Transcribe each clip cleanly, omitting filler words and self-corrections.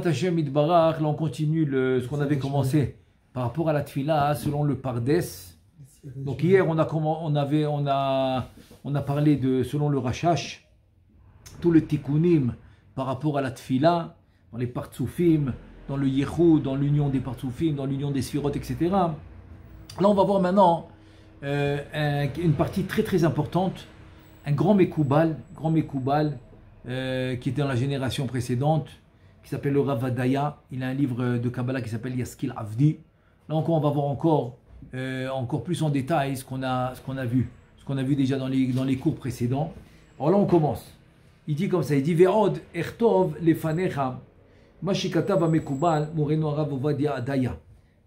Hashem Idbarach, là on continue ce qu'on avait commencé par rapport à la Tfila selon le Pardes. Donc hier on a parlé de selon le Rashash, tout le Tikkunim par rapport à la Tfila, dans les Partsoufim, dans le Yechud, dans l'union des Partsoufim, dans l'union des Sphirot, etc. Là on va voir maintenant une partie très très importante, un grand Mekoubal qui était dans la génération précédente, qui s'appelle le Rav Adaya. Il a un livre de Kabbalah qui s'appelle Yaskil Avdi. Là encore, on va voir encore plus en détail ce qu'on a vu déjà dans les cours précédents. Alors là, on commence. Il dit comme ça, il dit Ve'od ertov lefanecha ma shikatav hamekubal moreno Rav Ovadia Adaya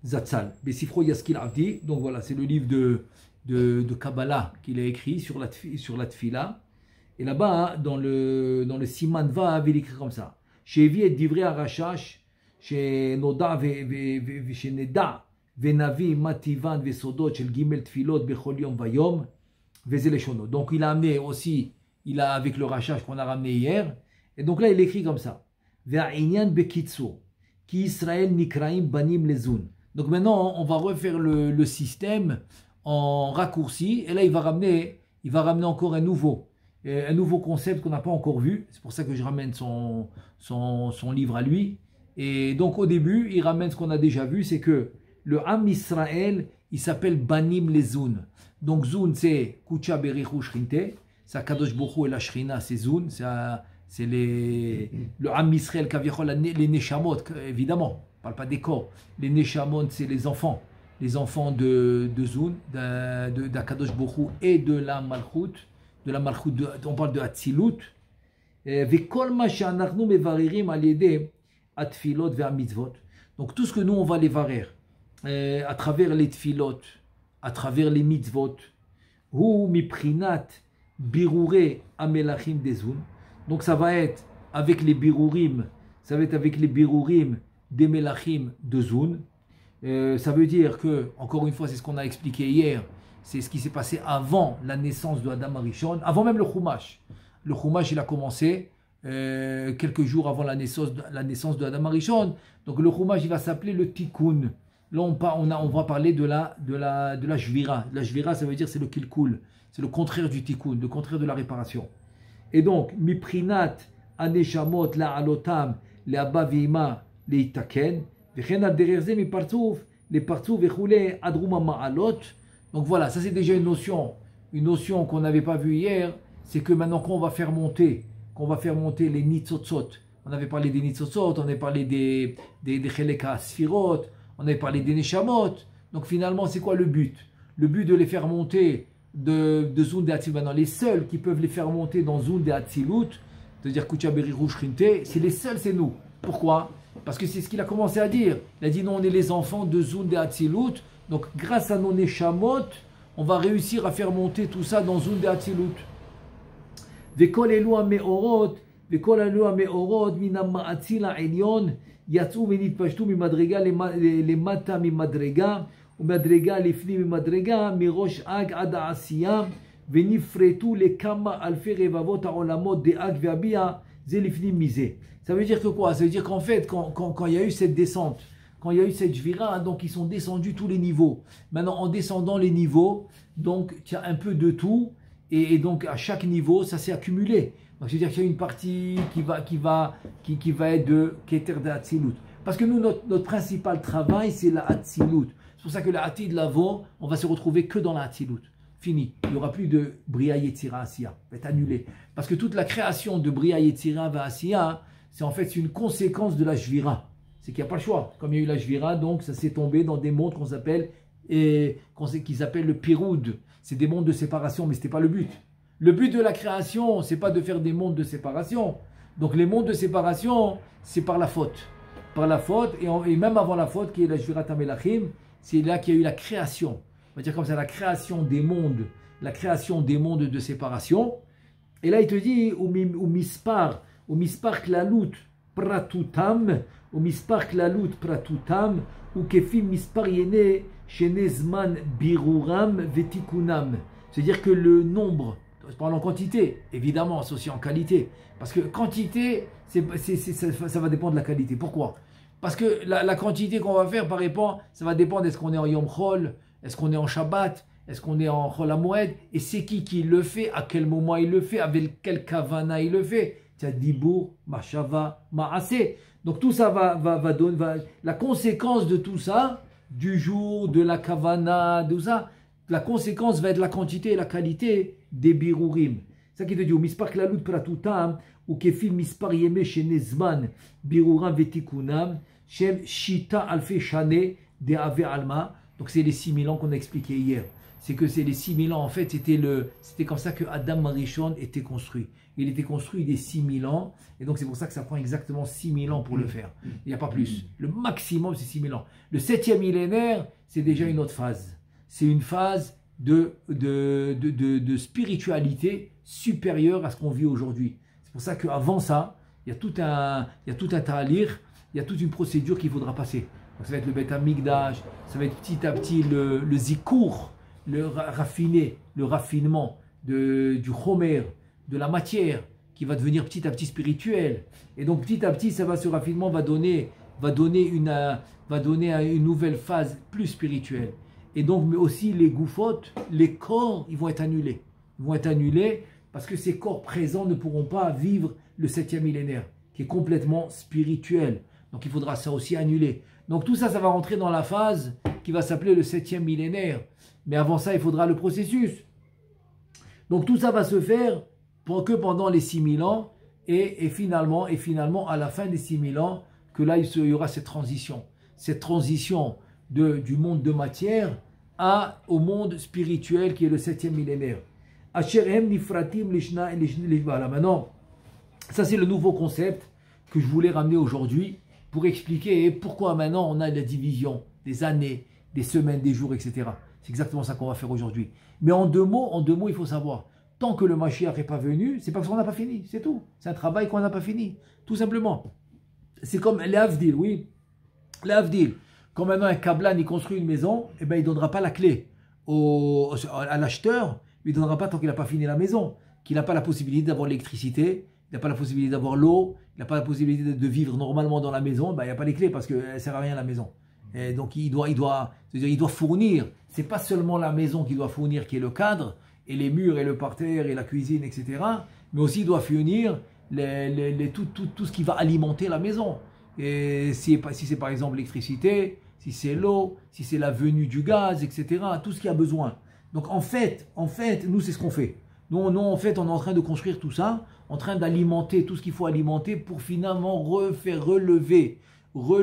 Zatzal besifro Yaskil Avdi. Donc voilà, c'est le livre de Kabbalah qu'il a écrit sur la Tfila. Et là-bas, dans le Siman Vav, il écrit comme ça. שהביא את דברי הרשש שנודע ונביא מה טיבן וסודות של ג' תפילות בכל יום ויום וזה לשונו. Donc il a amené aussi, avec le rachach qu'on a ramené hier, et donc là il écrit comme ça. והעניין בקיצור, כי ישראל נקראים בנים לזון. Donc maintenant on va refaire le système en raccourci, et là il va ramener encore un nouveau concept qu'on n'a pas encore vu. C'est pour ça que je ramène son livre à lui. Et donc au début, il ramène ce qu'on a déjà vu, c'est que le Am Israël, il s'appelle Banim les Zun. Donc Zun, c'est Kucha Berichu Shrinte, c'est Kadosh Bokhu et la Shrina, c'est Zun, c'est le Am Israël, les Neshamot, évidemment, on ne parle pas des corps. Les Neshamot, c'est les enfants de Zun, d'Akadosh Bokhu et de la Malchut. On parle de Hatzilut. Donc tout ce que nous on va les varer à travers les tfilot, à travers les mitzvot, ou miprinat birure amelachim dezun. Donc ça va être avec les birurim, des melachim de Zun. Ça veut dire que, encore une fois, c'est ce qu'on a expliqué hier. C'est ce qui s'est passé avant la naissance de Adam Arishon, avant même le Chumash. Le Chumash, il a commencé quelques jours avant la naissance de Adam Arishon. Donc le Chumash, il va s'appeler le Tikkun. Là, on va parler de la Shvira. La Shvira, ça veut dire c'est le Kilkul. C'est le contraire du Tikkun, le contraire de la réparation. Et donc, Miprinat, Aneshamot, La Alotam, Le Abba Vima, Le Itaken, Vechen Al Dererze, Mi Partsouf, Le Partsouf, Vechule, Adruma Ma'alot. Donc voilà, ça c'est déjà une notion qu'on n'avait pas vue hier, c'est que maintenant qu'on va faire monter les nitzotzot, on avait parlé des nitzotzot, on avait parlé des cheleka sphirot, on avait parlé des neshamot, donc finalement c'est quoi le but? Le but de les faire monter de Zun de Hatzilut, maintenant les seuls qui peuvent les faire monter dans Zun de Hatzilut, c'est-à-dire Kucha Berichu Shrinte, c'est les seuls, c'est nous. Pourquoi? Parce que c'est ce qu'il a commencé à dire, il a dit non, on est les enfants de Zun de Hatzilut. Donc, grâce à nos neshamot, on va réussir à faire monter tout ça dans Zun de Hatzilut. Vekol elu hameorot minam ma'atzil ha'elyon yatzu venitpashtu mimadrega lemata mimadrega umadrega lifni mimadrega mirosh ag ad ha'asiya venifretu lekama alfe revavot ha'olamot de'ag ve'abia ze lifni mize. Ça veut dire que quoi? Ça veut dire qu'en fait, quand il y a eu cette descente, quand il y a eu cette Jvira, donc ils sont descendus tous les niveaux. Maintenant, en descendant les niveaux, donc il y a un peu de tout, et donc à chaque niveau, ça s'est accumulé. Donc c'est-à-dire qu'il y a une partie qui va être de Keter de Hatzilut. Parce que nous, notre principal travail, c'est la Hatzilut. C'est pour ça que la Hatid Lavo, on va se retrouver que dans la Hatzilut. Fini. Il n'y aura plus de Bria Yetzira Asiya. Ça va être annulé. Parce que toute la création de Bria Yetzira Asiya, c'est une conséquence de la Jvira. C'est qu'il n'y a pas le choix. Comme il y a eu la Jvira, donc ça s'est tombé dans des mondes qu'ils appellent le Piroud. C'est des mondes de séparation, mais ce n'était pas le but. Le but de la création, ce n'est pas de faire des mondes de séparation. Donc les mondes de séparation, c'est par la faute. Par la faute, et même avant la faute, qui est la Jvira Tamelachim, c'est là qu'il y a eu la création. On va dire comme ça, la création des mondes de séparation. Et là, il te dit, ou mispar klalut pratutam, ou mispar klalut pratutam, ou kefim mispar yene shenezman biruram vetikunam. C'est-à-dire que le nombre, je parle en quantité, évidemment, c'est aussi en qualité. Parce que quantité, ça va dépendre de la qualité. Pourquoi? Parce que la quantité qu'on va faire, ça va dépendre est-ce qu'on est en Yom Chol, est-ce qu'on est en Shabbat, est-ce qu'on est en Chol HaMoed, et c'est qui le fait, à quel moment il le fait, avec quel kavana il le fait. C'est Dibour, Mashava, Maaseh. Donc tout ça va donner, la conséquence de tout ça, du jour, de la kavana, de tout ça, la conséquence va être la quantité et la qualité des birurim. C'est ça qui te dit, mispar klalut pratutam, ou kefi mispar yeme shenezman, biruram vetikunam, shem shita alfe shane de ave alma. Donc c'est les 6000 ans qu'on a expliqué hier. C'est que c'est les 6000 ans, en fait, c'était comme ça que Adam Arishon était construit. Il était construit des 6000 ans, et donc c'est pour ça que ça prend exactement 6000 ans pour le faire. Il n'y a pas plus. Le maximum, c'est 6000 ans. Le 7e millénaire, c'est déjà une autre phase. C'est une phase de spiritualité supérieure à ce qu'on vit aujourd'hui. C'est pour ça qu'avant ça, il y a tout un ta'alir, il y a toute une procédure qu'il faudra passer. Donc ça va être le Beth Amikdash, ça va être petit à petit le zikour, le raffinement du chomer, de la matière, qui va devenir petit à petit spirituel. Et donc petit à petit, ce raffinement va donner une nouvelle phase plus spirituelle. Et donc, mais aussi les goufotes, les corps, ils vont être annulés. Ils vont être annulés parce que ces corps présents ne pourront pas vivre le 7e millénaire, qui est complètement spirituel. Donc il faudra ça aussi annuler. Donc tout ça, ça va rentrer dans la phase qui va s'appeler le 7e millénaire. Mais avant ça, il faudra le processus. Donc tout ça va se faire que pendant les 6000 ans. Et finalement, à la fin des 6000 ans, que là, il y aura cette transition. Cette transition du monde de matière au monde spirituel qui est le 7e millénaire. Maintenant, ça c'est le nouveau concept que je voulais ramener aujourd'hui pour expliquer pourquoi maintenant on a la division des années, des semaines, des jours, etc. C'est exactement ça qu'on va faire aujourd'hui. Mais en deux mots, il faut savoir, tant que le Mashiach n'est pas venu, c'est parce qu'on n'a pas fini, c'est tout. C'est un travail qu'on n'a pas fini, tout simplement. C'est comme l'Avdil, oui. L'Avdil. Quand maintenant un Kablan il construit une maison, eh ben, il ne donnera pas la clé à l'acheteur, il ne donnera pas tant qu'il n'a pas fini la maison, qu'il n'a pas la possibilité d'avoir l'électricité, il n'a pas la possibilité d'avoir l'eau, il n'a pas la possibilité de vivre normalement dans la maison, ben, il n'y a pas les clés parce qu'elle ne sert à rien la maison. Et donc il doit fournir, c'est pas seulement la maison qu'il doit fournir qui est le cadre, et les murs et le parterre et la cuisine, etc. Mais aussi il doit fournir tout ce qui va alimenter la maison. Et si c'est par exemple l'électricité, si c'est l'eau, si c'est la venue du gaz, etc. Tout ce qu'il y a besoin. Donc en fait, nous c'est ce qu'on fait. Nous en fait, on est en train de construire tout ça, en train d'alimenter tout ce qu'il faut alimenter pour finalement relever tous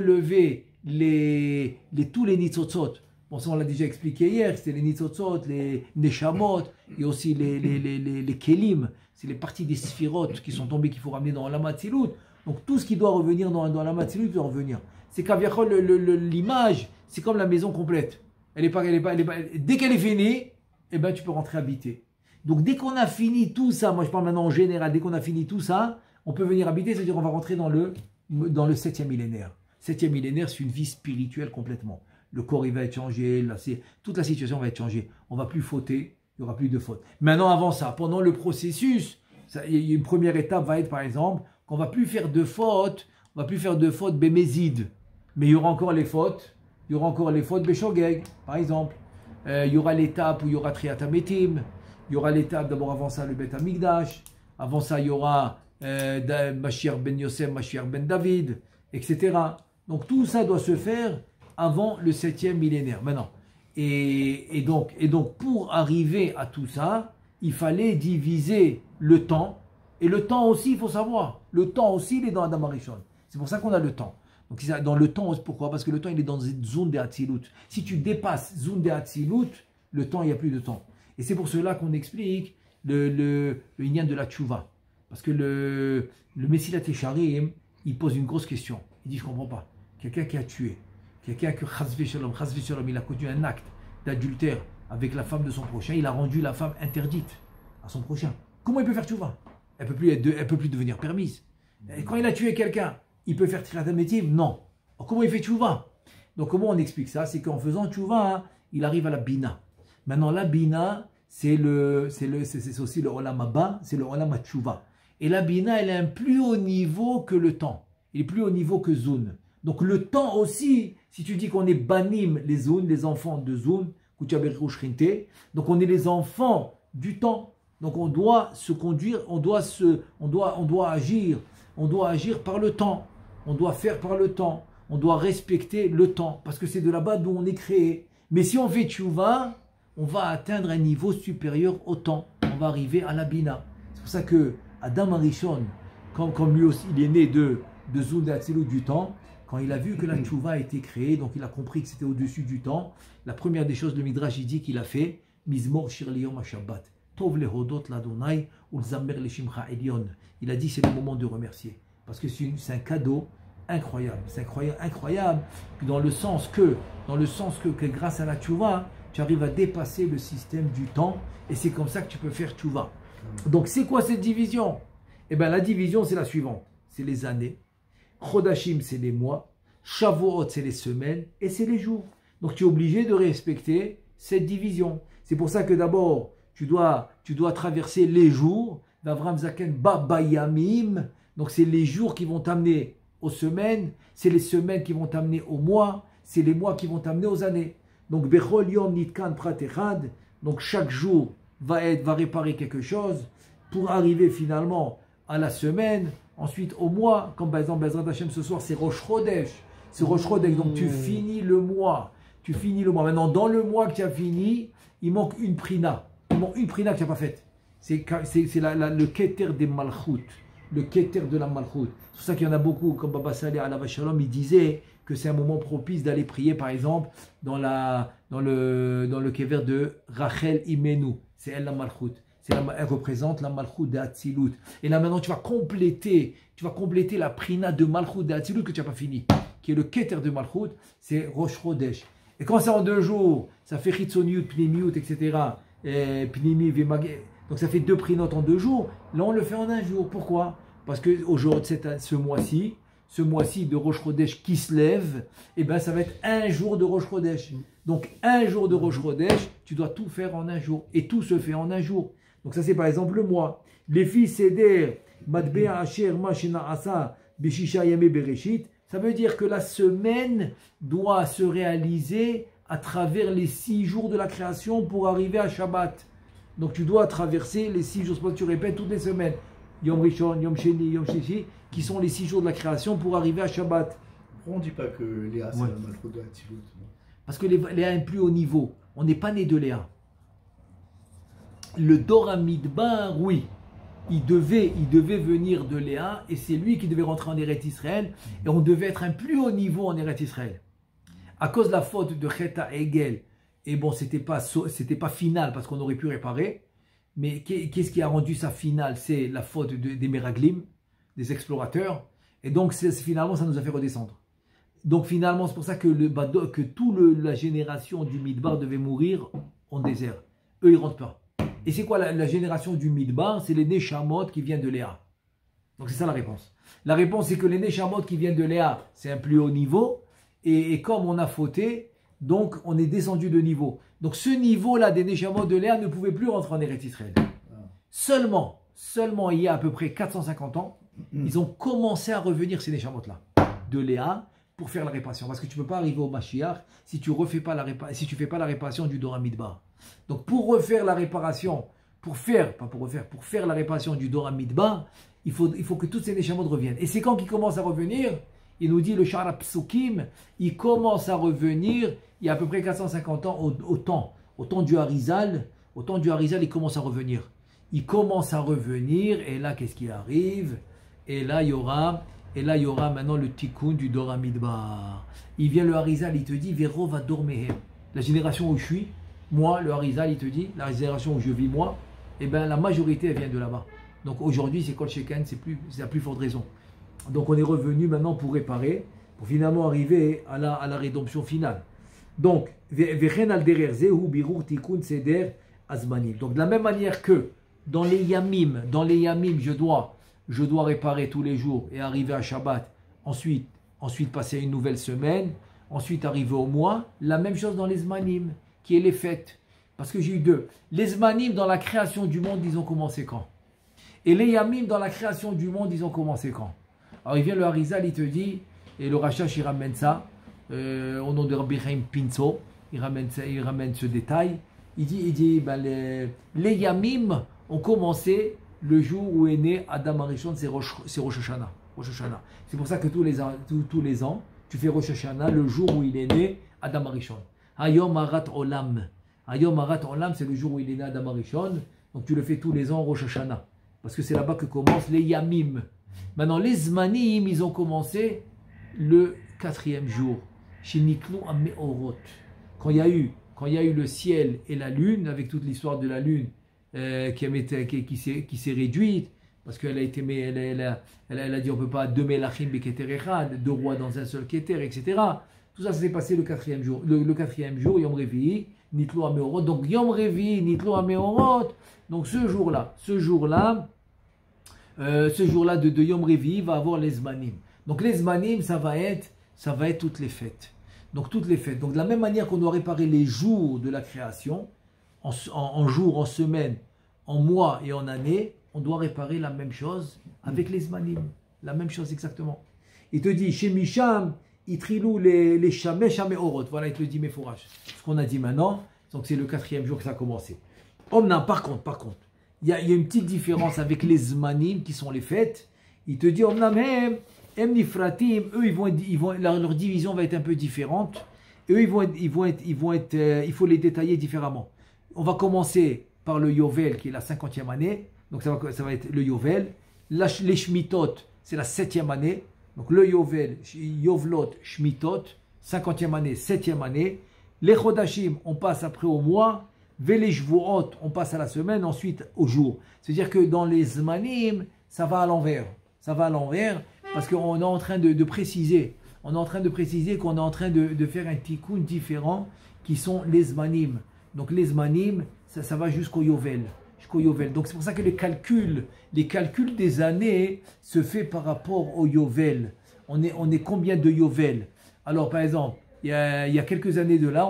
les nitzotzot. Bon, ça on l'a déjà expliqué hier, c'était les nitzotzot, les neshamot, et aussi les kelim, c'est les parties des sphirotes qui sont tombées qu'il faut ramener dans la Matzilut. Donc tout ce qui doit revenir dans la Matzilut doit revenir. C'est qu'Aviachol, l'image, c'est comme la maison complète. Dès qu'elle est finie, eh ben, tu peux rentrer habiter. Donc dès qu'on a fini tout ça, moi je parle maintenant en général, dès qu'on a fini tout ça, on peut venir habiter, c'est-à-dire qu'on va rentrer dans le 7e millénaire. 7e millénaire, c'est une vie spirituelle complètement. Le corps il va être changé, toute la situation va être changée. On ne va plus fauter, il n'y aura plus de fautes. Maintenant avant ça, pendant le processus, une première étape va être par exemple qu'on ne va plus faire de fautes, bémézides. Mais il y aura encore les fautes, béchogeg, par exemple. Il y aura l'étape où il y aura triatametim, il y aura l'étape d'abord avant ça le Beth Amikdash, avant ça il y aura Mashiach ben Yosef, Mashiach ben David, etc. Donc tout ça doit se faire avant le 7e millénaire. Maintenant, et donc pour arriver à tout ça, il fallait diviser le temps. Et le temps aussi, il faut savoir, le temps aussi, il est dans Adam Arishon. C'est pour ça qu'on a le temps. Donc dans le temps, pourquoi? Parce que le temps, il est dans une zone de Hatzilut. Si tu dépasses zone de Hatzilut, le temps, il n'y a plus de temps. Et c'est pour cela qu'on explique le Inyan de la Tchouva. Parce que le Messilat Yesharim, il pose une grosse question. Il dit, je ne comprends pas. Quelqu'un qui a tué, quelqu'un que Chazvé Shalom, il a commis un acte d'adultère avec la femme de son prochain, il a rendu la femme interdite à son prochain. Comment il peut faire Tchouva? Elle ne peut plus devenir permise. Et quand il a tué quelqu'un, il peut faire Tirat HaMetim? Non. Alors, comment il fait Tchouva? Donc comment on explique ça? C'est qu'en faisant Tchouva, il arrive à la Bina. Maintenant la Bina, c'est aussi le Olam Haba, c'est le Olam HaTshuva. Et la Bina, elle est un plus haut niveau que le temps. Il est plus haut niveau que Zun. Donc le temps aussi, si tu dis qu'on est Banim, les Zun, les enfants de Zun, donc on est les enfants du temps. Donc on doit se conduire, on doit agir par le temps. On doit faire par le temps. On doit respecter le temps. Parce que c'est de là-bas d'où on est créé. Mais si on fait tchouva, on va atteindre un niveau supérieur au temps. On va arriver à la Bina. C'est pour ça que Adam Arishon, comme lui aussi, il est né de Zun de Hatzilut du temps, quand il a vu que la tchouva a été créée, donc il a compris que c'était au-dessus du temps, la première des choses, le Midrash, il dit qu'il a fait Mizmor Shir Liyom HaShabbat. Tov lehodot l'Adonai ulzamer leshimcha elyon. Il a dit c'est le moment de remercier. Parce que c'est un cadeau incroyable. C'est incroyable dans le sens que grâce à la tchouva, tu arrives à dépasser le système du temps et c'est comme ça que tu peux faire tchouva. Donc c'est quoi cette division? Eh bien la division c'est la suivante. C'est les années. Chodashim c'est les mois. Shavuot c'est les semaines et c'est les jours. Donc tu es obligé de respecter cette division. C'est pour ça que d'abord tu dois traverser les jours. D'Avram Zaken Babayamim. Donc c'est les jours qui vont t'amener aux semaines, c'est les semaines qui vont t'amener aux mois, c'est les mois qui vont t'amener aux années. Donc Bechol Yom Nitkan Prat Echad, donc chaque jour va réparer quelque chose pour arriver finalement à la semaine, ensuite au mois, comme par exemple Bezrat Hashem ce soir c'est Rosh Chodesh, c'est Rosh Chodesh, donc tu finis le mois, Maintenant dans le mois que tu as fini, il manque une prina, que tu n'as pas faite. C'est le Keter des Malchut. Le Keter de la Malchut. C'est pour ça qu'il y en a beaucoup, comme Baba Saleh Alav Shalom, il disait que c'est un moment propice d'aller prier, par exemple, dans le Kever de Rachel Imenu. C'est elle la Malchut. Elle représente la Malchut de Hatzilut. Et là maintenant, tu vas compléter la Prina de Malchut de Hatzilut que tu n'as pas fini, qui est le Keter de Malchut, c'est Rosh Chodesh. Et quand c'est en 2 jours, ça fait Chitzoniut, Pnimiut, etc. Pnimi, Vemagé. Donc ça fait 2 prinotes en 2 jours. Là on le fait en 1 jour. Pourquoi? Parce que aujourd'hui, ce mois-ci de Rosh Chodesh qui se lève, et ben ça va être 1 jour de Rosh Chodesh. Donc 1 jour de Rosh Chodesh, tu dois tout faire en 1 jour. Et tout se fait en 1 jour. Donc ça c'est par exemple le mois. Les fils Seder, Matbea Asher, Mashina Asa, Beshisha Yame Bereshit. Ça veut dire que la semaine doit se réaliser à travers les 6 jours de la création pour arriver à Shabbat. Donc tu dois traverser les 6 jours, c'est pour ça que tu répètes toutes les semaines. Yom Rishon, Yom Sheni, Yom Shishi, qui sont les 6 jours de la création pour arriver à Shabbat. Pourquoi on ne dit pas que Léa c'est la Malchut de Hatzilut? Parce que Léa est plus haut niveau. On n'est pas né de Léa. Le Dor HaMidbar, oui. Il devait venir de Léa et c'est lui qui devait rentrer en Eretz Israël et on devait être un plus haut niveau en Eretz Israël. À cause de la faute de Cheta Egel, et bon, c'était pas final parce qu'on aurait pu réparer, mais qu'est-ce qui a rendu ça final? C'est la faute des Meraglim, des explorateurs, et donc finalement ça nous a fait redescendre. Donc finalement c'est pour ça que toute la génération du Midbar devait mourir en désert. Eux ils rentrent pas. Et c'est quoi la génération du Midbar? C'est les Neshamot qui viennent de Léa. Donc c'est ça la réponse. La réponse c'est que les Neshamot qui viennent de Léa, c'est un plus haut niveau. Et comme on a fauté, donc on est descendu de niveau. Donc ce niveau-là des Neshamot de Léa ne pouvait plus rentrer en Eretz Israël. Seulement il y a à peu près 450 ans, ils ont commencé à revenir ces Neshamot-là de Léa pour faire la réparation. Parce que tu ne peux pas arriver au Mashiach si tu ne fais pas la réparation du Dor HaMidbar. Donc pour refaire la réparation, pour faire la réparation du Dor HaMidbar, il faut que toutes ces Neshamot reviennent. Et c'est quand ils commencent à revenir, il nous dit le Shara Psukim, il commence à revenir il y a à peu près 450 ans au temps du Harizal. Au temps du Harizal, il commence à revenir. Il commence à revenir et là qu'est-ce qui arrive? Et là il y aura maintenant le tikkun du Dor HaMidbar. Il vient le Harizal, il te dit Vero va dormir. La génération où je suis, moi, le Harizal, il te dit, la génération où je vis moi, eh ben la majorité elle vient de là-bas. Donc aujourd'hui, c'est Kol Sheken, c'est la plus forte raison. Donc on est revenu maintenant pour réparer, pour finalement arriver à la rédemption finale. Donc, Vechen al derer zehu birur tikkun seder azmanim. Donc de la même manière que dans les yamim, je dois réparer tous les jours et arriver à Shabbat, ensuite passer une nouvelle semaine, ensuite arriver au mois, la même chose dans les zmanim, qui est les fêtes. Parce que j'ai eu deux. Les Zmanim dans la création du monde, ils ont commencé quand? Et les Yamim dans la création du monde, ils ont commencé quand? Alors il vient le Harizal, il te dit, et le Rachash il ramène ça, au nom de Rabbi Chaim Pinso, il ramène ce détail. Il dit ben les Yamim ont commencé le jour où est né Adam Arishon, c'est Rosh Hashanah. C'est pour ça que tous les ans, tu fais Rosh Hashanah le jour où il est né Adam Arishon. Hayom Harat Olam. Hayom Harat Olam, c'est le jour où il est né Adam Arishon. Donc tu le fais tous les ans Rosh Hashanah. Parce que c'est là-bas que commencent les Yamim. Maintenant, les Zmanim, ils ont commencé le 4e jour. Chez Niklu Ameorot. Quand il y a eu le ciel et la lune, avec toute l'histoire de la lune qui s'est réduite, parce qu'elle a été, elle a dit on ne peut pas deux Melachim Beketer Echad, deux rois dans un seul Keter, etc. Tout ça s'est passé le 4e jour. Le 4e jour, Yom Revi'i, Nitlo Ameorot. Donc Yom Revi'i, Nitlo Ameorot. Donc ce jour-là de Yom Revi'i va avoir les Zmanim. Donc les Zmanim, ça va être toutes les fêtes. Donc toutes les fêtes. Donc de la même manière qu'on doit réparer les jours de la création, en jours, en semaines, en mois et en années, on doit réparer la même chose avec les Zmanim. La même chose exactement. Il te dit, chez Misham, Itrilou les Shamesh Ameorot. Voilà, il te le dit Mefourash. Ce qu'on a dit maintenant, donc c'est le 4e jour que ça a commencé. Omna, par contre, il y a une petite différence avec les Zmanim qui sont les fêtes. Il te dit, Omna même, Emnifratim, eux, leur division va être un peu différente. Eux, il faut les détailler différemment. On va commencer par le Yovel, qui est la 50e année. Donc ça va être le Yovel. Les Shmitot, c'est la 7e année. Donc le Yovel, Yovlot, Shmitot, 50e année, 7e année. Les Chodashim, on passe après au mois. Les Shvuot, on passe à la semaine, ensuite au jour. C'est-à-dire que dans les Zmanim, ça va à l'envers. Ça va à l'envers parce qu'on est en train de préciser. On est en train de préciser qu'on est en train de faire un tikkun différent qui sont les Zmanim. Donc les Zmanim, ça va jusqu'au Yovel. Donc c'est pour ça que les calculs des années se fait par rapport au Yovel. On est combien de Yovel? Alors par exemple, il y a quelques années de là,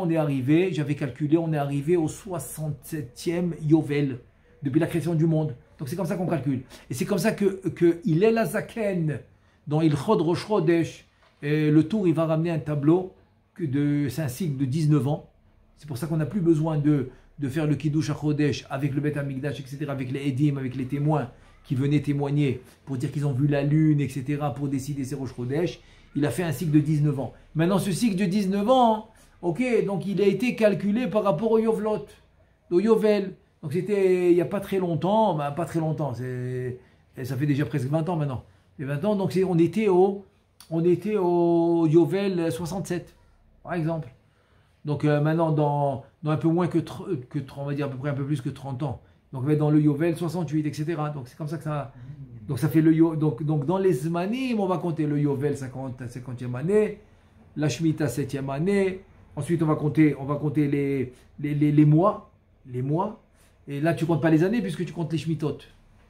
j'avais calculé, on est arrivé au 67e Yovel depuis la création du monde. Donc c'est comme ça qu'on calcule. Et c'est comme ça que Hillel Azaken, dans Ilchot Rosh Chodesh, le tour, il va ramener un tableau, c'est un cycle de 19 ans. C'est pour ça qu'on n'a plus besoin de faire le Kiddush HaChodesh avec le Beth Amikdash, etc., avec les Edim, avec les témoins qui venaient témoigner pour dire qu'ils ont vu la lune, etc., pour décider ces Rosh Chodesh. Il a fait un cycle de 19 ans. Maintenant, ce cycle de 19 ans, ok, donc il a été calculé par rapport au Yovlot, au Yovel. Donc c'était il n'y a pas très longtemps, ça fait déjà presque 20 ans maintenant. Et 20 ans, donc on était au Yovel 67, par exemple. Donc maintenant, dans un peu moins que 30, on va dire à peu près un peu plus que 30 ans. Donc on va être dans le Yovel 68, etc. Donc c'est comme ça que ça... Donc ça fait donc dans les Zmanim, on va compter le Yovel 50e année, la Shemitah 7e année. Ensuite, on va compter les mois. Et là, tu ne comptes pas les années puisque tu comptes les Shmitot.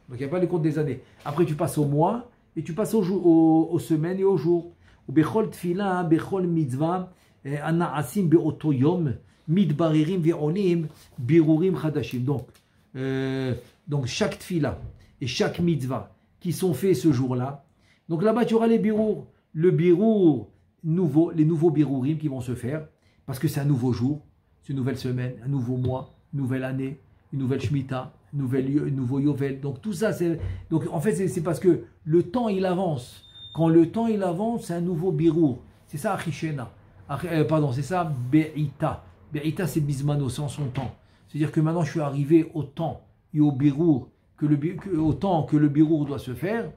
Donc il n'y a pas le compte des années. Après, tu passes au mois et tu passes aux semaines et aux jours. Bechol tfila, bechol mitzvah, ana'asim be'oto yom, midbaririm ve'onim, birurim chadashim. Donc chaque tfila et chaque mitzvah qui sont faits ce jour-là. Donc là-bas, tu auras les birour. Le birour nouveau, les nouveaux birourim qui vont se faire parce que c'est un nouveau jour, c'est une nouvelle semaine, un nouveau mois, une nouvelle année, une nouvelle Shemitah, un nouveau Yovel. Donc tout ça, donc en fait, c'est parce que le temps, il avance. Quand le temps, il avance, c'est un nouveau birour. C'est ça, Achishena. C'est ça, Be'ita. Be'ita, c'est Bismano, c'est en son temps. C'est-à-dire que maintenant, je suis arrivé au temps et au birour, au temps que le birour doit se faire.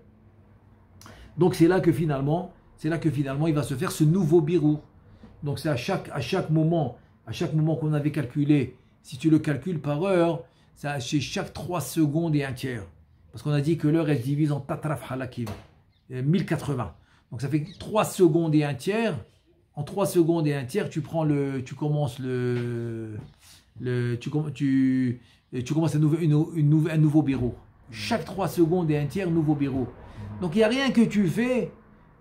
Donc c'est là que finalement, il va se faire ce nouveau birour. Donc c'est à chaque moment qu'on avait calculé, si tu le calcules par heure, c'est chaque 3 secondes et un tiers. Parce qu'on a dit que l'heure, elle se divise en tatraf halakim, 1080. Donc ça fait 3 secondes et un tiers. En 3 secondes et un tiers, tu commences un nouveau bureau. Chaque 3 secondes et un tiers, nouveau bureau. Donc il n'y a rien que tu fais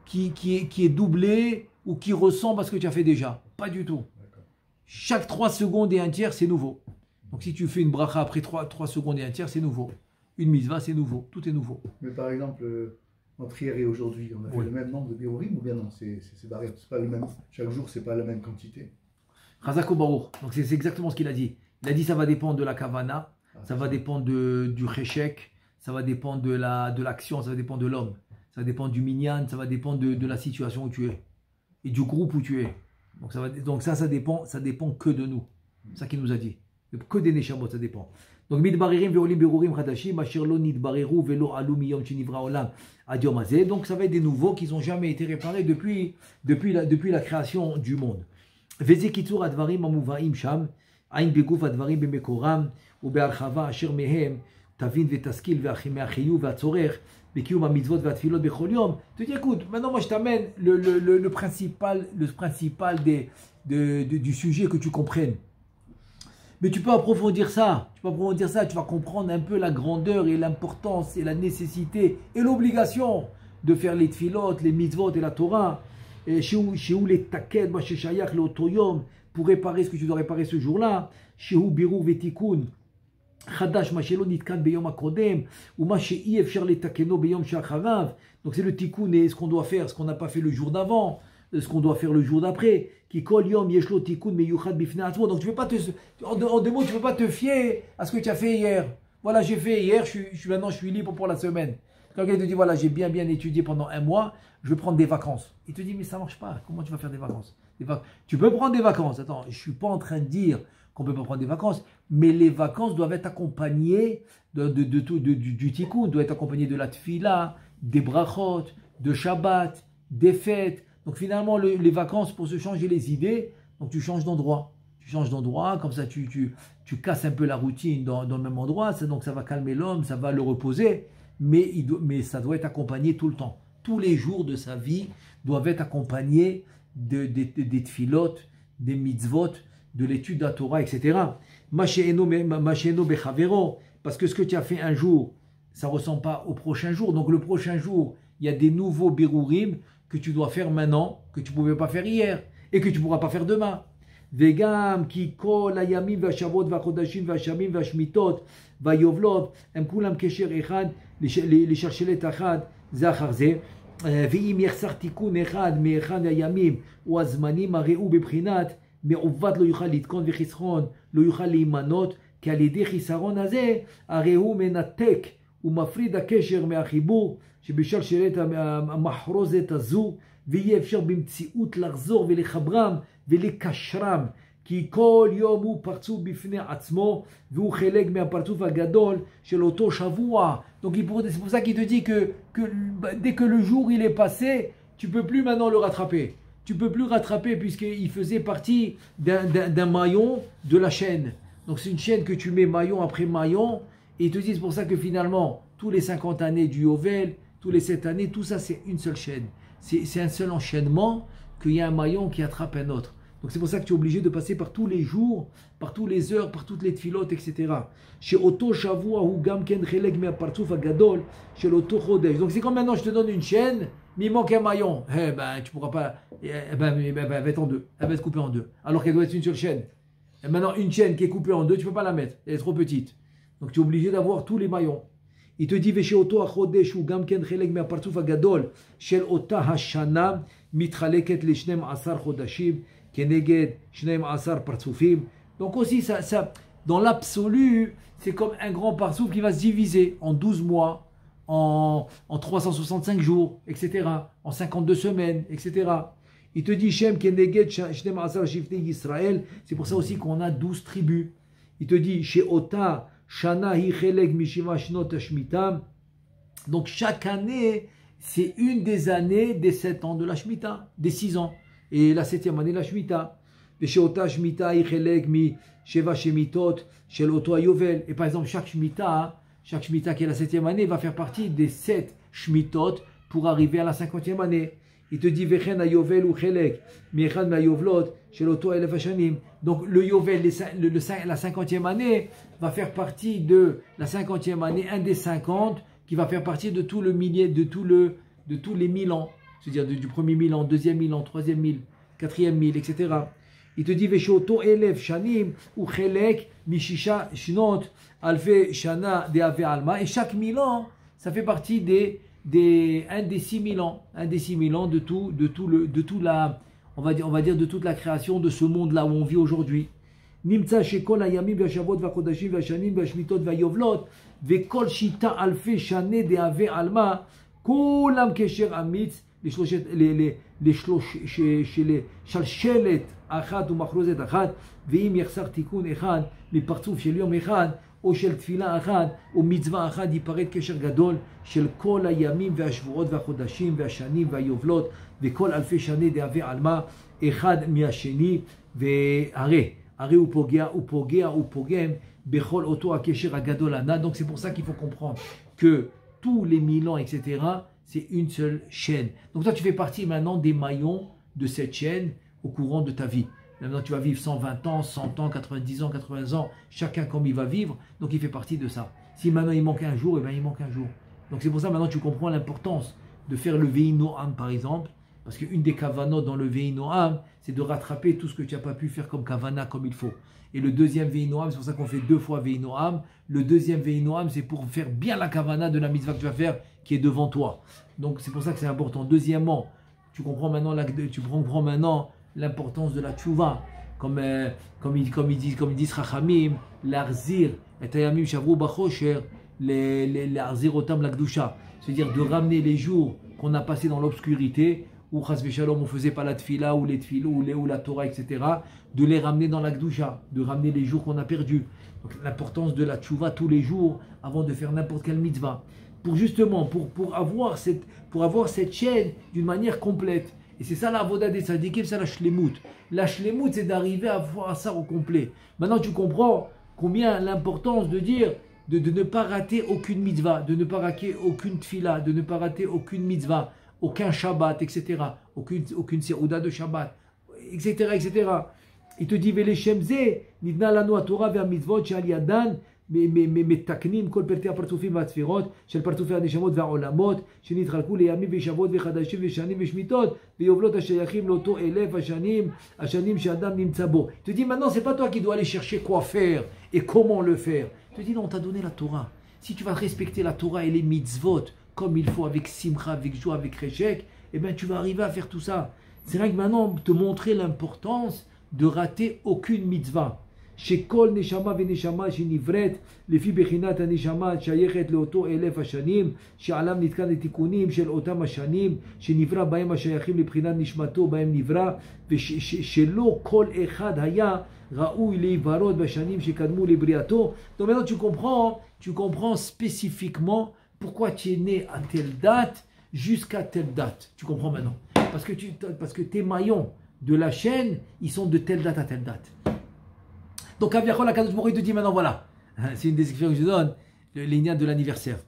qui est doublé ou qui ressemble à ce que tu as fait déjà. Pas du tout. Chaque 3 secondes et un tiers, c'est nouveau. Donc si tu fais une bracha après 3 secondes et un tiers, c'est nouveau. Une mitzvah, c'est nouveau. Tout est nouveau. Mais par exemple, entre hier et aujourd'hui, on a fait le même nombre de birurim ou bien non? C'est barré. C'est pas le même. Chaque jour, c'est pas la même quantité. Chazak Baruch. Donc c'est exactement ce qu'il a dit. Il a dit ça va dépendre de la kavana, ça va dépendre du cheshek, ça va dépendre de l'action, ça va dépendre de l'homme, ça va dépendre du minyan, ça va dépendre de la situation où tu es et du groupe où tu es. Donc ça dépend que de nous. C'est ça qu'il nous a dit. Que des neshamot, ça dépend. Donc midbaririm ve'olim berurim chadashim asher lo nidbareru ve'lo alu miyom shenivra olam ad yom hazeh. Donc ça va être des nouveaux qui n'ont jamais été réparés depuis la création du monde. Veze kitzur advarim amuvaim sham ain beguf advarim bemekoram ube'archava asher mehem tavin ve'taskil ve'achiyu ve'atzorech bekium hamitzvot ve'atfilot bechol yom. Tu dis écoute, maintenant moi je t'amène le principal du sujet que tu comprennes. Mais tu peux approfondir ça, tu vas comprendre un peu la grandeur et l'importance et la nécessité et l'obligation de faire les tfilot, les mitzvot et la Torah, chez où les taked, chez Shayach, le otoyom, pour réparer ce que tu dois réparer ce jour-là, chez où birou vetikun, chadash, machelo nitkan beyom akodem, ou maché efshar le takeno beyom shachavav. Donc c'est le tikkun et ce qu'on doit faire, ce qu'on n'a pas fait le jour d'avant, ce qu'on doit faire le jour d'après. Qui kol yom yeshlo tikkun meyuchad bifnei atzmo. Donc tu peux pas en deux mots, tu peux pas te fier à ce que tu as fait hier. Voilà, j'ai fait hier, maintenant je suis libre pour la semaine. Quand quelqu'un te dit voilà, j'ai bien étudié pendant un mois, je vais prendre des vacances. Il te dit mais ça marche pas. Comment tu vas faire des vacances? Tu peux prendre des vacances. Attends, je suis pas en train de dire qu'on peut pas prendre des vacances, mais les vacances doivent être accompagnées du tikkun, doivent être accompagnées de la tfila, des brachot, de Shabbat, des fêtes. Donc finalement, les vacances, pour se changer les idées, donc tu changes d'endroit. Tu changes d'endroit, comme ça tu casses un peu la routine dans le même endroit, donc ça va calmer l'homme, ça va le reposer, mais ça doit être accompagné tout le temps. Tous les jours de sa vie doivent être accompagnés des tfilot, des mitzvot, de l'étude de la Torah, etc. Masheno bechavero, parce que ce que tu as fait un jour, ça ne ressemble pas au prochain jour. Donc le prochain jour, il y a des nouveaux birurim que tu dois faire maintenant, que tu ne pouvais pas faire hier, et que tu ne pourras pas faire demain. Vegam ki kol hayamim v'ashavot v'achodashim v'ashamim v'ashmitot v'ayovlot em kulam kesher echad לשלשלת אחת זה אחר זה, ואם יחסר תיקון אחד מאחד הימים או הזמנים הראו בבחינת מעוות לא יוכל לתקון וחסכון לא יוכל להימנות, כי על ידי חיסרון הזה הרי הוא מנתק ומפריד הקשר מהחיבור שבשלשלת המחרוזת הזו, ויהיה אפשר במציאות לחזור ולחברם ולקשרם, כי כל יום הוא פרצוף בפני עצמו והוא חלק מהפרצוף הגדול של אותו שבוע. Donc c'est pour ça qu'il te dit que dès que le jour il est passé, tu ne peux plus maintenant le rattraper. Tu ne peux plus rattraper puisqu'il faisait partie d'un maillon de la chaîne. Donc c'est une chaîne que tu mets maillon après maillon, et il te dit c'est pour ça que finalement tous les 50 années du Yovel, tous les 7 années, tout ça c'est une seule chaîne. C'est un seul enchaînement, qu'il y a un maillon qui attrape un autre. Donc c'est pour ça que tu es obligé de passer par tous les jours, par toutes les heures, par toutes les tfilotes, etc. Chez Oto Shavua ou Gamken Cheleg Mea Partouf Agadol, chez l'Oto Chodesh. Donc c'est comme maintenant je te donne une chaîne, mais il manque un maillon. Eh ben tu pourras pas. Elle va être en deux. Elle va être coupée en deux. Alors qu'elle doit être une seule chaîne. Et maintenant une chaîne qui est coupée en deux, tu ne peux pas la mettre. Elle est trop petite. Donc tu es obligé d'avoir tous les maillons. Il te dit Veshe Oto Chodesh ou Gamken Cheleg Mea Partouf Agadol, chez Ota Hashana Mitchaleket Leshnem Asar Chodashim. Donc aussi, ça, dans l'absolu, c'est comme un grand parsouf qui va se diviser en 12 mois, en 365 jours, etc., en 52 semaines, etc. Il te dit, Shem Keneged Shnem Asar Shifte Yisrael, c'est pour ça aussi qu'on a 12 tribus. Il te dit, Chez Ota, Shana Hi Cheleg Mishiva Shnot Shmita. Donc chaque année, c'est une des années des 7 ans de la Shemitah, des 6 ans. Et la 7e année, la Shemitah. Et par exemple, chaque Shemitah qui est la 7e année, va faire partie des 7 Shemitot pour arriver à la 50e année. Il te dit, donc le Yovel, la 50e année, va faire partie de la 50e année, un des 50, qui va faire partie de tout le millier, de tous les 1000 ans. C'est-à-dire du premier 1000 ans, deuxième 1000 ans, troisième 1000, quatrième 1000, etc. Il te dit Veshoto Elef Shanim ou Chelek Mishisha Shnot Alfe Shana de Ave Alma. Et chaque 1000 ans, ça fait partie un des 6000 ans. Un des 6000 ans de on va dire de toute la création de ce monde-là où on vit aujourd'hui. Nimtza Shekol Ayamim Vashavot Vakodashim Vashanim Vashmitot Vayovlot Vekol Shita Alfe Shane de Ave Alma Kulam Kesher Amitz לשלשלת אחת ומחרוזת אחת, ואם יחסר תיקון אחד מפרצוף של יום אחד, או של תפילה אחת, או מצווה אחת, ייפרד קשר גדול של כל הימים והשבועות והחודשים והשנים והיובלות, וכל אלפי שני דאבי עלמא, אחד מהשני, והרי הוא פוגם בכל אותו הקשר הגדול הנ"ל. Donc c'est pour ça qu'il faut comprendre que tous les 1000 ans, etc., c'est une seule chaîne. Donc toi, tu fais partie maintenant des maillons de cette chaîne au courant de ta vie. Maintenant, tu vas vivre 120 ans, 100 ans, 90 ans, 80 ans, chacun comme il va vivre, donc il fait partie de ça. Si maintenant il manque un jour, eh bien il manque un jour. Donc c'est pour ça maintenant tu comprends l'importance de faire le Ve'i Noam par exemple, parce qu'une des kavanot dans le Ve'i Noam, c'est de rattraper tout ce que tu n'as pas pu faire comme kavana comme il faut. Et le deuxième Ve'i Noam, c'est pour ça qu'on fait 2 fois Ve'i Noam. Le deuxième Ve'i Noam, c'est pour faire bien la kavana de la mitzvah que tu vas faire qui est devant toi. Donc c'est pour ça que c'est important. Deuxièmement, tu comprends maintenant l'importance de la tchouva. Comme ils disent Chachamim, l'arzir, et ayamim shavru bachosher, l'arzir otam lakdusha. C'est-à-dire de ramener les jours qu'on a passés dans l'obscurité, où chas v'shalom on faisait pas la tfila, ou les tfilou, ou la Torah, etc., de les ramener dans la Gdusha, de ramener les jours qu'on a perdus. Donc l'importance de la tchouva tous les jours avant de faire n'importe quelle mitzvah. Pour justement, pour avoir cette chaîne d'une manière complète. Et c'est ça la avoda des tzadikim, c'est la shlemut. La shlemut, c'est d'arriver à voir ça au complet. Maintenant, tu comprends combien l'importance de dire, de ne pas rater aucune mitzvah, de ne pas rater aucune tfila, de ne pas rater aucune mitzvah, aucun Shabbat, etc. Aucune serouda de Shabbat, etc., etc. Il te dit, Vele Shemze, Nidna lanu Torah ve mitzvot shal yadan, מתקנים כל פרטי הפרצופים והצפירות של פרצופי הנשמות והעולמות שנתחלקו לימים ושבועות וחדשים ושנים ושמיטות ויובלות השייכים לאותו אלף השנים שאדם נמצא בו. Tu dis maintenant c'est pas toi qui dois aller chercher quoi faire et comment le faire. Tu dis non, on t'a donné la Torah. Si tu vas respecter la Torah et les mitzvot comme il faut avec simcha, avec joie, avec reshek, eh bien tu vas arriver à faire tout ça. C'est vrai que maintenant te montrer l'importance de rater aucune mitzvah. שכל נשמה ונשמה שנבראת לפי בחינת הנשמה שייכת לאותו 1000 השנים שעליו נתקן לתיקונים של אותם השנים שנברא בהם השייכים לבחינת נשמתו בהם נברא ושלא כל אחד היה ראוי להיברות בשנים שקדמו לבריאתו. Donc maintenant tu comprends spécifiquement pourquoi tu es né à telle date jusqu'à telle date. Tu comprends maintenant parce que tes maillons de la chaîne ils sont de telle date à telle date. Donc, Aviachol, la Kadosh Baruch Hu te dit maintenant, voilà, c'est une description que je donne, l'ignan de l'anniversaire.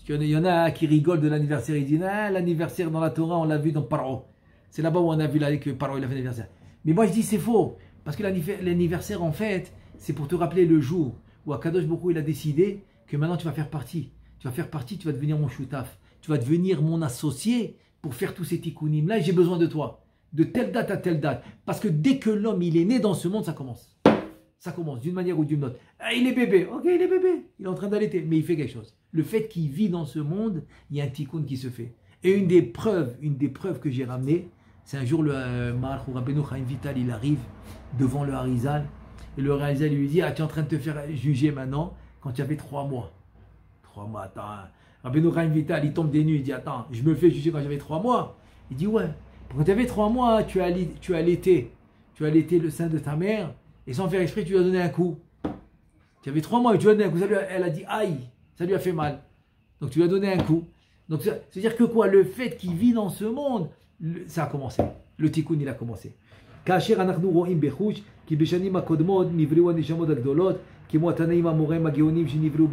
Il y en a qui rigolent de l'anniversaire, ils disent, ah, l'anniversaire dans la Torah, on l'a vu dans Paro. C'est là-bas où on a vu que Paro, il a fait l'anniversaire. Mais moi, je dis, c'est faux, parce que l'anniversaire, en fait, c'est pour te rappeler le jour où Akadosh Baruch Hu, il a décidé que maintenant, tu vas faire partie. Tu vas devenir mon shutaf. Tu vas devenir mon associé pour faire tous ces tikkunim-là, et j'ai besoin de toi. De telle date à telle date. Parce que dès que l'homme, il est né dans ce monde, ça commence. Ça commence d'une manière ou d'une autre. Ah, il est bébé, ok, il est bébé, il est en train d'allaiter, mais il fait quelque chose. Le fait qu'il vit dans ce monde, il y a un tikkun qui se fait. Et une des preuves que j'ai ramenées, c'est un jour le Mahalch Rabbeinu Chaim Vital, il arrive devant le Harizal, et le Harizal lui dit, ah, tu es en train de te faire juger maintenant, quand tu avais 3 mois. 3 mois, attends. Rabbeinu Chaim Vital, il tombe des nues, il dit, attends, je me fais juger quand j'avais 3 mois. Il dit, ouais, quand tu avais 3 mois, tu as allaité le sein de ta mère, et sans faire exprès, tu lui as donné un coup. Tu avais 3 mois et tu lui as donné un coup. Elle a dit aïe, ça lui a fait mal. Donc tu lui as donné un coup. Donc c'est-à-dire que quoi? Le fait qu'il vit dans ce monde, ça a commencé. Le tikkun, il a commencé. כאשר אנחנו רואים בחוש, כי בשנים הקודמות נבראו הנשמות הגדולות, כמו התנאים המוראים הגאונים שנבראו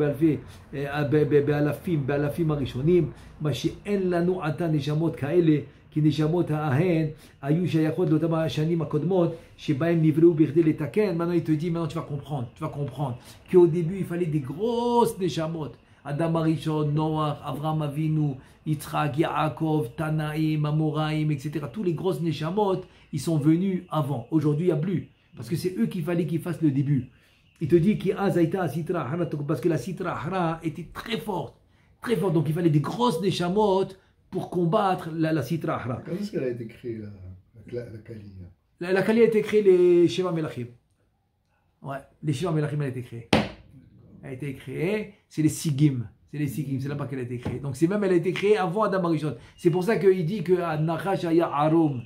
באלפים הראשונים, מה שאין לנו עתה נשמות כאלה, כי נשמות ההן היו שייכות לאותם השנים הקודמות שבהם נבראו בכדי לתקן. Maintenant il te dit, maintenant tu vas comprendre qu'au début il fallait des grosses neshamot. Adam Arishon, Noach, Avraham Avinu, Yitzhak, Yaakov, Tanaïm, Amoraïm, etc. Tous les grosses neshamot, ils sont venus avant. Aujourd'hui il n'y a plus. Parce que c'est eux qu'il fallait qu'ils fassent le début. Il te dit parce que la Sitra Ahra était très forte. Très forte. Donc il fallait des grosses Neshamot pour combattre la Sitra Ahra. Quand est-ce qu'elle a été créée, la Kali? La Kali a été créée les Sheva Melachim. Ouais, les Sheva Melachim, elle a été créée. Elle a été créée, c'est les Sigim. C'est les Sigim, c'est là-bas qu'elle a été créée. Donc c'est même, elle a été créée avant Adam Arishon. C'est pour ça qu'il dit que Nachash Aya Arum.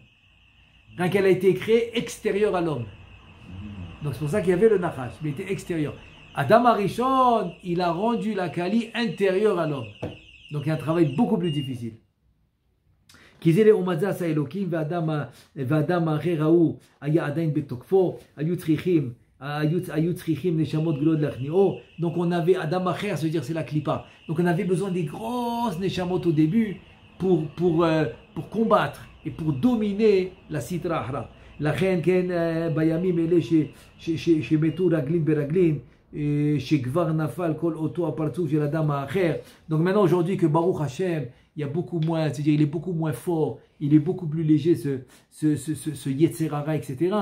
Quand elle a été créée extérieure à l'homme. Donc c'est pour ça qu'il y avait le Nachash, mais il était extérieur. Adam Arishon, il a rendu la Kali intérieure à l'homme. Donc il y a un travail beaucoup plus difficile. Kizele Umadza Sa Elokim, Vadam Areraou, Aya Adain Betokfo, Ayut Trichim. Donc on avait Adam Acher, se dire c'est la klipa. Donc on avait besoin des grosses neshamot au début pour combattre et pour dominer la Sitra Ahra. La reine ken bayamim ele chez metu raglin beraglin chez gvar nafal kol auto apartsouf chez Adam Acher. Donc maintenant aujourd'hui que Baruch Hashem, il y a beaucoup moins, c'est-à-dire il est beaucoup moins fort, il est beaucoup plus léger ce Yetzerara, etc.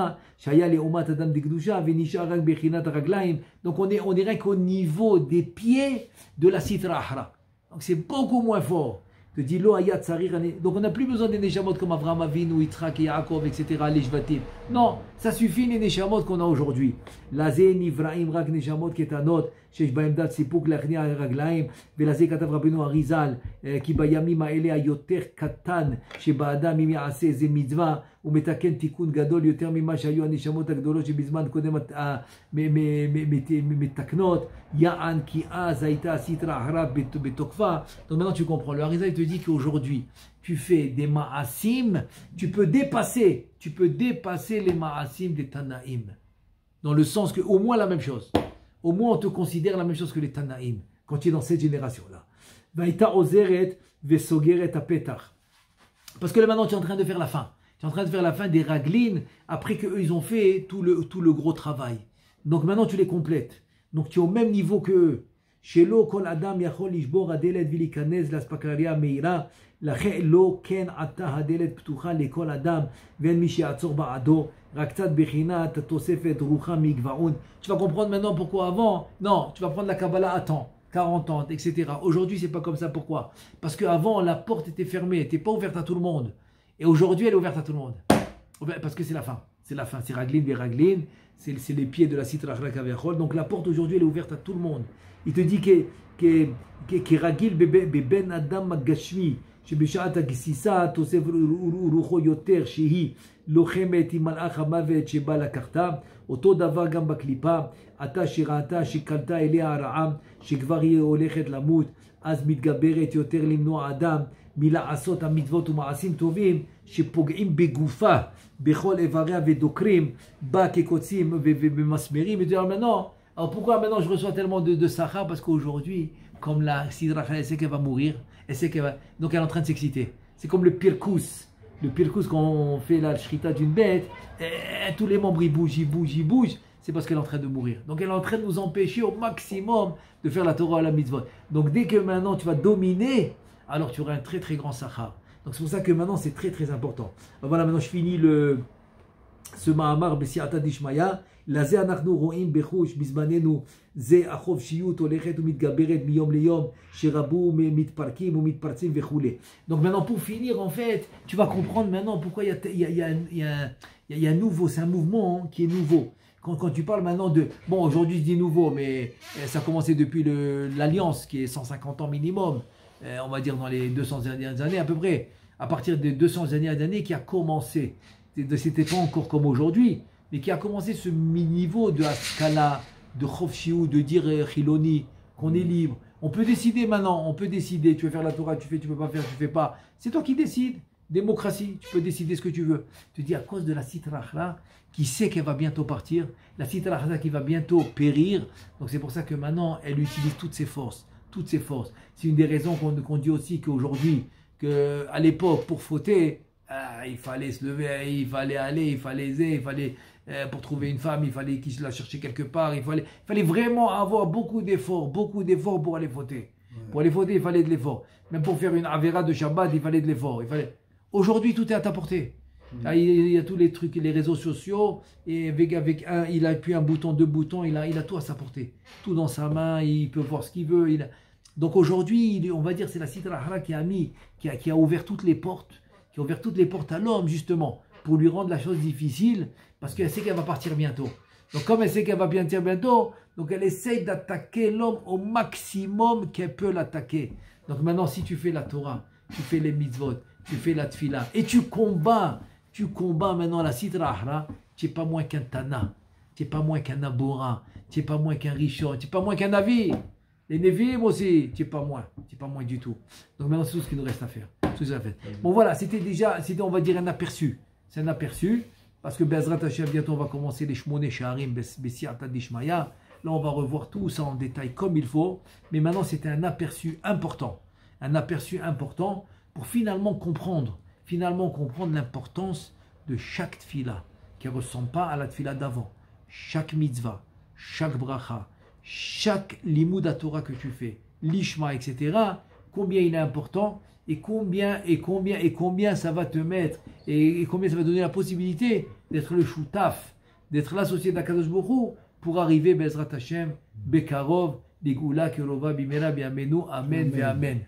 Donc on est rien qu'au niveau des pieds de la Sitra Ahra. Donc c'est beaucoup moins fort. Te dit lo ayat sarir. Donc on n'a plus besoin des neshamot comme Avraham Avinu, Yitzhak et Yaakov, etc. Les Shvatim. Non, ça suffit les neshamot qu'on a aujourd'hui. Lazé nivraim rak neshamot ketanot. שיש בהם דת סיפוק להכניע הרגליים, ולזה כתב רבינו אריזל, כי בימים האלה היותר קטן שבאדם אם יעשה איזה מצווה, הוא מתקן תיקון גדול יותר ממה שהיו הנשמות הגדולות שבזמן קודם מתקנות, יען כי אז הייתה הסטרא אחרא בתוקפה. Donc maintenant tu comprends, le Arizal te dit qu'aujourd'hui tu fais des ma'asim, tu peux dépasser les ma'asim des Tanaïm, dans le sens que au moins la même chose. Au moins, on te considère la même chose que les Tanaïm, quand tu es dans cette génération-là. Parce que là, maintenant, tu es en train de faire la fin. Tu es en train de faire la fin des raglines, après qu'eux, ils ont fait tout le gros travail. Donc maintenant, tu les complètes. Donc tu es au même niveau qu'eux. Shelo kol adam yachol lishbor hadelet vilikanez l'aspakaria meira. לכן לא כן עתה הדלת פתוחה לכל אדם ואין מי שיעצור בעדו, רק קצת בחינת תוספת רוחה מגבעון. Tu vas comprendre maintenant pourquoi avant, non, tu vas prendre la Kabbalah à temps, 40 ans, etc. Aujourd'hui, c'est pas comme ça. Pourquoi? Parce qu'avant, la porte était fermée, elle n'était pas ouverte à tout le monde. Et aujourd'hui, elle est ouverte à tout le monde. Parce que c'est la fin. C'est la fin. C'est Raglin, Beraglin, c'est les pieds de la Sitra Achra Kaviachol. Donc la porte aujourd'hui, elle est ouverte à tout le monde. Il te dit que Ragil ben Adam Gashmi. שבשעת הגסיסה תוסף רוחו יותר שהיא לוחמת עם מלאך המוות שבא לקחתה. אותו דבר גם בקליפה, עתה שראתה שקלטה אליה הרעה שכבר היא הולכת למות, אז מתגברת יותר למנוע אדם מלעשות המצוות ומעשים טובים שפוגעים בגופה בכל איבריה ודוקרים בה כקוצים ובמסמרים. Alors pourquoi maintenant je reçois tellement de sachar? Parce qu'aujourd'hui, comme la Sidra, elle sait qu'elle va mourir, elle sait qu'elle va... donc elle est en train de s'exciter. C'est comme le pirkous. Le pirkous, quand on fait la shrita d'une bête, tous les membres ils bougent. C'est parce qu'elle est en train de mourir. Donc elle est en train de nous empêcher au maximum de faire la Torah à la mitzvot. Donc dès que maintenant tu vas dominer, alors tu auras un très très grand sachar. Donc c'est pour ça que maintenant c'est très très important. Alors voilà, maintenant je finis ce Mahamar Besiata Dishmaya. לזה אנחנו רואים בחוש בזמננו, זה החופשיות הולכת ומתגברת מיום ליום, שרבו מתפרקים ומתפרצים וכו'. Donc maintenant pour finir en fait, tu vas comprendre maintenant pourquoi il y a un nouveau, c'est un mouvement qui est nouveau. Quand tu parles maintenant de, bon aujourd'hui je dis nouveau, mais ça a commencé depuis l'Alliance qui est 150 ans minimum, on va dire dans les 200 dernières années à peu près, à partir des 200 dernières années qui a commencé, c'était pas encore comme aujourd'hui, mais qui a commencé ce niveau de Haskala, de Chofshiou, de dire Chiloni, qu'on est libre. On peut décider maintenant, tu veux faire la Torah, tu fais, tu peux pas faire, tu fais pas. C'est toi qui décides. Démocratie, tu peux décider ce que tu veux. Tu dis à cause de la Sitra Achra, qui sait qu'elle va bientôt partir, la Sitra Achra qui va bientôt périr. Donc c'est pour ça que maintenant, elle utilise toutes ses forces. C'est une des raisons qu'on dit aussi qu'aujourd'hui, qu'à l'époque, pour fauter, il fallait se lever, il fallait aller, pour trouver une femme, il fallait qu'il la chercher quelque part, il fallait vraiment avoir beaucoup d'efforts pour aller fauter. Ouais. Pour aller fauter, il fallait de l'effort. Même pour faire une avéra de Shabbat, il fallait de l'effort. Aujourd'hui, tout est à ta portée. Ah, il y a tous les trucs, les réseaux sociaux, et avec un, il appuie un bouton, deux boutons, il a tout à sa portée. Tout dans sa main, il peut voir ce qu'il veut. Donc aujourd'hui, on va dire c'est la Sitra Ahra qui a ouvert toutes les portes, qui a ouvert toutes les portes à l'homme, justement, pour lui rendre la chose difficile, parce qu'elle sait qu'elle va partir bientôt. Donc comme elle sait qu'elle va partir bientôt, donc elle essaye d'attaquer l'homme au maximum qu'elle peut l'attaquer. Donc maintenant, si tu fais la Torah, tu fais les mitzvot, tu fais la tfila, et tu combats maintenant la Sitra Ahra, tu n'es pas moins qu'un Tana, tu n'es pas moins qu'un Abora, tu n'es pas moins qu'un Rishon, tu n'es pas moins qu'un Navi. Les Nevi'im aussi, tu n'es pas moins du tout. Donc maintenant, c'est tout ce qu'il nous reste à faire. Bon voilà, c'était on va dire un aperçu. C'est un aperçu, parce que Bezrat Hashem, bientôt on va commencer les Shmoné Shaharim, Besiata Dishmaya. Là, on va revoir tout ça en détail comme il faut. Mais maintenant, c'était un aperçu important. Un aperçu important pour finalement comprendre l'importance de chaque tfila, qui ne ressemble pas à la tfila d'avant. Chaque mitzvah, chaque bracha, chaque limud à Torah que tu fais, l'ishma, etc., combien il est important et combien ça va te mettre et combien ça va donner la possibilité d'être le shoutaf, d'être l'associé d'Akadosh Baruch Hu pour arriver Bezrat Hashem, Bekarov, Ligula, Kerova, Bimera, Biamenu, Amen, Ve Amen.